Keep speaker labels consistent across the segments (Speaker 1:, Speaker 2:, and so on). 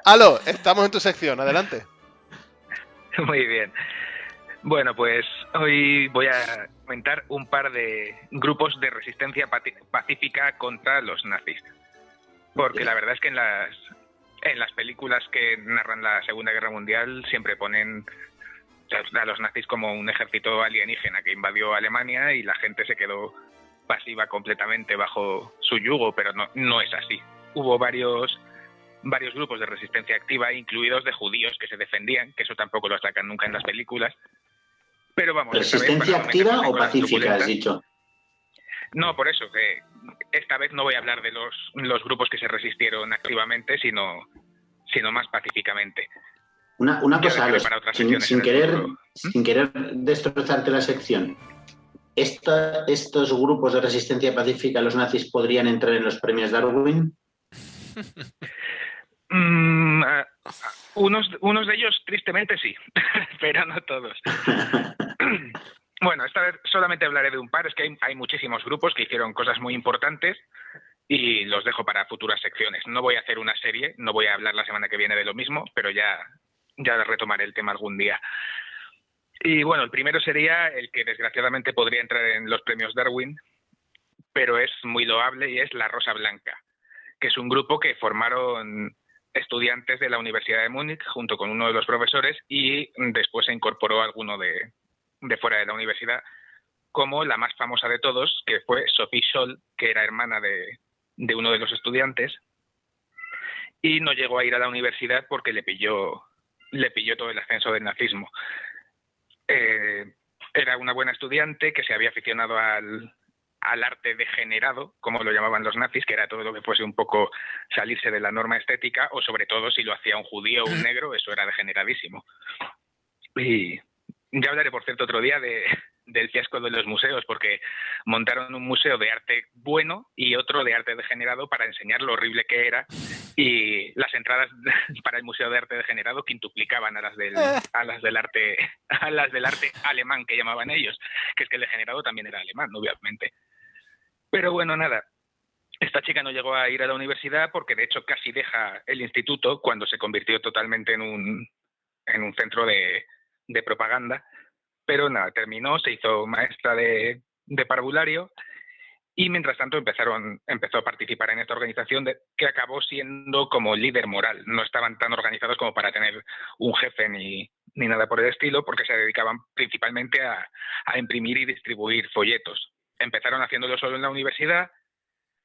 Speaker 1: Aló, estamos en tu sección, adelante.
Speaker 2: Muy bien. Bueno, pues hoy voy a comentar un par de grupos de resistencia pacífica contra los nazis. Porque la verdad es que en las películas que narran la Segunda Guerra Mundial siempre ponen a los nazis como un ejército alienígena que invadió Alemania y la gente se quedó pasiva completamente bajo su yugo, pero no es así. Hubo varios grupos de resistencia activa, incluidos de judíos que se defendían, que eso tampoco lo sacan nunca en las películas. Pero vamos,
Speaker 3: ¿Resistencia activa o pacífica, has dicho?
Speaker 2: No, por eso, que esta vez no voy a hablar de los grupos que se resistieron activamente, sino más pacíficamente.
Speaker 3: Una cosa, Alex, sin querer destrozarte la sección, ¿estos grupos de resistencia pacífica, los nazis, podrían entrar en los premios Darwin?
Speaker 2: Unos de ellos, tristemente, sí, pero no todos. Bueno, esta vez solamente hablaré de un par, es que hay muchísimos grupos que hicieron cosas muy importantes y los dejo para futuras secciones. No voy a hacer una serie, no voy a hablar la semana que viene de lo mismo, pero ya retomaré el tema algún día. Y bueno, el primero sería el que desgraciadamente podría entrar en los premios Darwin, pero es muy loable y es la Rosa Blanca, que es un grupo que formaron estudiantes de la Universidad de Múnich junto con uno de los profesores y después se incorporó alguno de fuera de la universidad, como la más famosa de todos, que fue Sophie Scholl, que era hermana de uno de los estudiantes y no llegó a ir a la universidad porque le pilló todo el ascenso del nazismo. Era una buena estudiante que se había aficionado al arte degenerado, como lo llamaban los nazis, que era todo lo que fuese un poco salirse de la norma estética, o sobre todo si lo hacía un judío o un negro, eso era degeneradísimo. Y ya hablaré, por cierto, otro día del fiasco de los museos, porque montaron un museo de arte bueno y otro de arte degenerado para enseñar lo horrible que era, y las entradas para el museo de arte degenerado quintuplicaban a las del arte alemán, que llamaban ellos, que es que el degenerado también era alemán, obviamente. Pero bueno, nada, esta chica no llegó a ir a la universidad porque de hecho casi deja el instituto cuando se convirtió totalmente en un centro de propaganda. Pero nada, terminó, se hizo maestra de parvulario y mientras tanto empezó a participar en esta organización que acabó siendo como líder moral. No estaban tan organizados como para tener un jefe ni nada por el estilo, porque se dedicaban principalmente a imprimir y distribuir folletos. Empezaron haciéndolo solo en la universidad,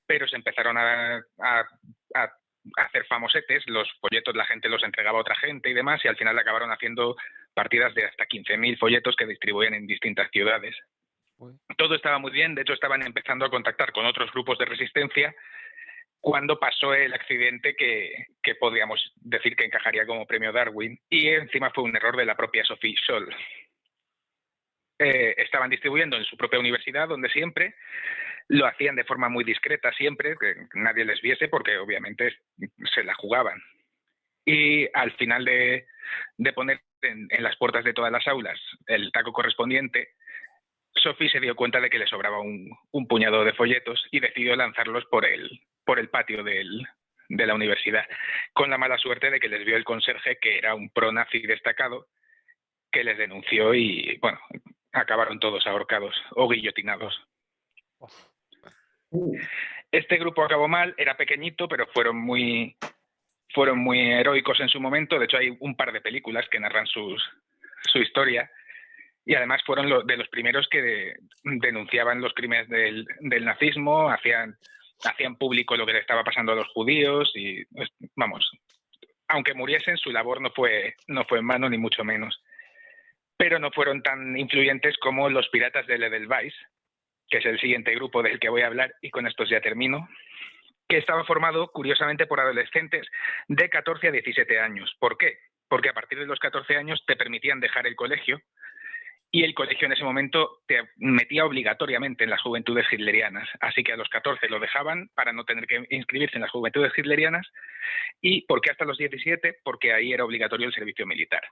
Speaker 2: pero se empezaron a hacer famosetes, los folletos la gente los entregaba a otra gente y demás, y al final acabaron haciendo partidas de hasta 15.000 folletos que distribuían en distintas ciudades. Todo estaba muy bien, de hecho estaban empezando a contactar con otros grupos de resistencia cuando pasó el accidente que podríamos decir que encajaría como premio Darwin, y encima fue un error de la propia Sophie Scholl. Estaban distribuyendo en su propia universidad, donde siempre lo hacían de forma muy discreta, siempre, que nadie les viese, porque obviamente se la jugaban. Y al final de poner en las puertas de todas las aulas el taco correspondiente, Sophie se dio cuenta de que le sobraba un puñado de folletos y decidió lanzarlos por el patio de la universidad, con la mala suerte de que les vio el conserje, que era un pro-nazi destacado, que les denunció y, bueno, acabaron todos ahorcados o guillotinados. Este grupo acabó mal, era pequeñito, pero fueron muy heroicos en su momento. De hecho, hay un par de películas que narran su historia, y además fueron de los primeros que denunciaban los crímenes del nazismo, hacían público lo que le estaba pasando a los judíos y, vamos, aunque muriesen, su labor no fue en vano, ni mucho menos. Pero no fueron tan influyentes como los Piratas del Edelweiss, que es el siguiente grupo del que voy a hablar, y con estos ya termino, que estaba formado, curiosamente, por adolescentes de 14 a 17 años. ¿Por qué? Porque a partir de los 14 años te permitían dejar el colegio, y el colegio en ese momento te metía obligatoriamente en las juventudes hitlerianas. Así que a los 14 lo dejaban para no tener que inscribirse en las juventudes hitlerianas. ¿Y por qué hasta los 17? Porque ahí era obligatorio el servicio militar.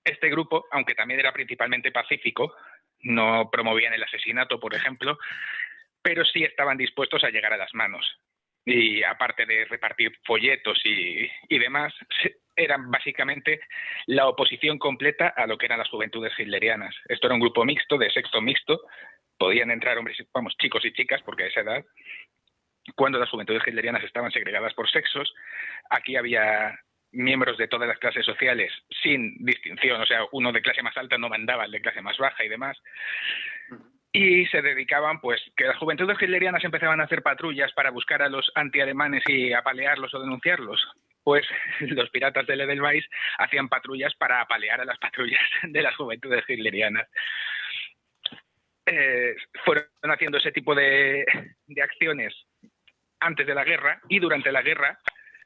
Speaker 2: Este grupo, aunque también era principalmente pacífico, no promovían el asesinato, por ejemplo, pero sí estaban dispuestos a llegar a las manos. y aparte de repartir folletos y demás, eran básicamente la oposición completa a lo que eran las juventudes hitlerianas. Esto era un grupo mixto, de sexo mixto, podían entrar hombres, vamos, chicos y chicas, porque a esa edad, cuando las juventudes hitlerianas estaban segregadas por sexos, aquí había miembros de todas las clases sociales sin distinción, o sea, uno de clase más alta no mandaba al de clase más baja y demás. Y se dedicaban, pues, que las juventudes hitlerianas empezaban a hacer patrullas para buscar a los antialemanes y apalearlos o denunciarlos. Pues los piratas del Edelweiss hacían patrullas para apalear a las patrullas de las juventudes hitlerianas. Fueron haciendo ese tipo de acciones antes de la guerra, y durante la guerra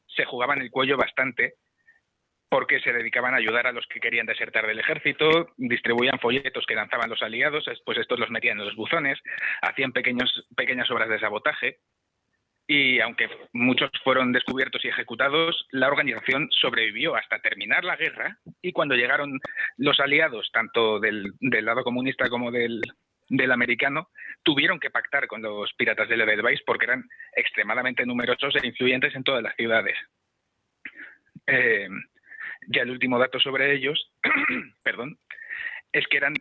Speaker 2: se jugaban el cuello bastante, porque se dedicaban a ayudar a los que querían desertar del ejército, distribuían folletos que lanzaban los aliados, pues estos los metían en los buzones, hacían pequeñas obras de sabotaje, y aunque muchos fueron descubiertos y ejecutados, la organización sobrevivió hasta terminar la guerra, y cuando llegaron los aliados, tanto del lado comunista como del americano, tuvieron que pactar con los piratas del Edelweiss porque eran extremadamente numerosos e influyentes en todas las ciudades. Ya el último dato sobre ellos, perdón, es que eran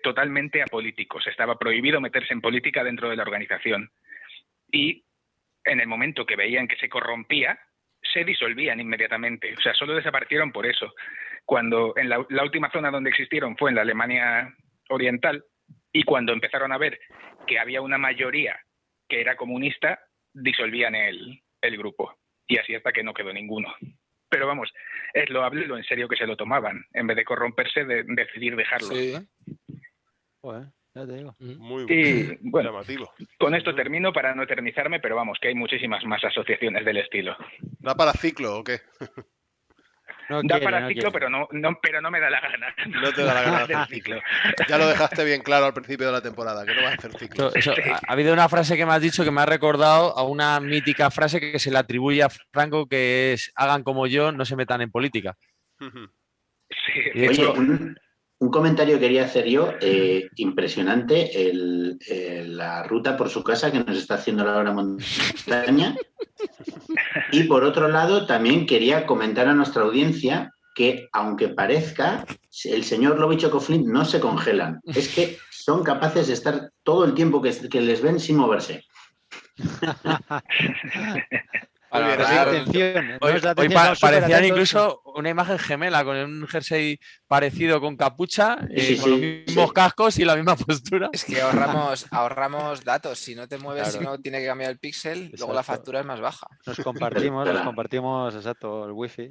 Speaker 2: totalmente apolíticos. Estaba prohibido meterse en política dentro de la organización. Y en el momento que veían que se corrompía, se disolvían inmediatamente. O sea, solo desaparecieron por eso. Cuando en la última zona donde existieron fue en la Alemania Oriental, y cuando empezaron a ver que había una mayoría que era comunista, disolvían el grupo. Y así hasta que no quedó ninguno. Pero vamos, es loable lo en serio que se lo tomaban, en vez de corromperse, de decidir dejarlo.
Speaker 4: Sí. Bueno, ya te digo.
Speaker 1: Muy
Speaker 2: bueno,
Speaker 1: llamativo.
Speaker 2: Con esto termino para no eternizarme, pero vamos, que hay muchísimas más asociaciones del estilo.
Speaker 1: ¿Da para ciclo o qué?
Speaker 2: Da para ciclo, pero no me da la gana.
Speaker 1: No te da la gana de hacer ciclo. Ya lo dejaste bien claro al principio de la temporada, que no vas a hacer ciclo.
Speaker 5: Ha habido una frase que me has dicho que me ha recordado a una mítica frase que se le atribuye a Franco, que es: hagan como yo, no se metan en política.
Speaker 2: Sí.
Speaker 5: De hecho,
Speaker 3: Oye, un comentario quería hacer yo, impresionante, la ruta por su casa que nos está haciendo Laura Montaña. Y por otro lado, también quería comentar a nuestra audiencia que, aunque parezca, el señor Lobo y Chocoflint no se congelan. Es que son capaces de estar todo el tiempo que les ven sin moverse.
Speaker 5: Hoy parecían incluso una imagen gemela, con un jersey parecido con capucha, con los mismos cascos y la misma postura.
Speaker 4: Es que ahorramos datos. Si no te mueves,
Speaker 5: Claro.
Speaker 4: si no tiene que cambiar el píxel,
Speaker 6: Exacto.
Speaker 4: luego la factura es más baja.
Speaker 6: Nos compartimos, exacto, el wifi.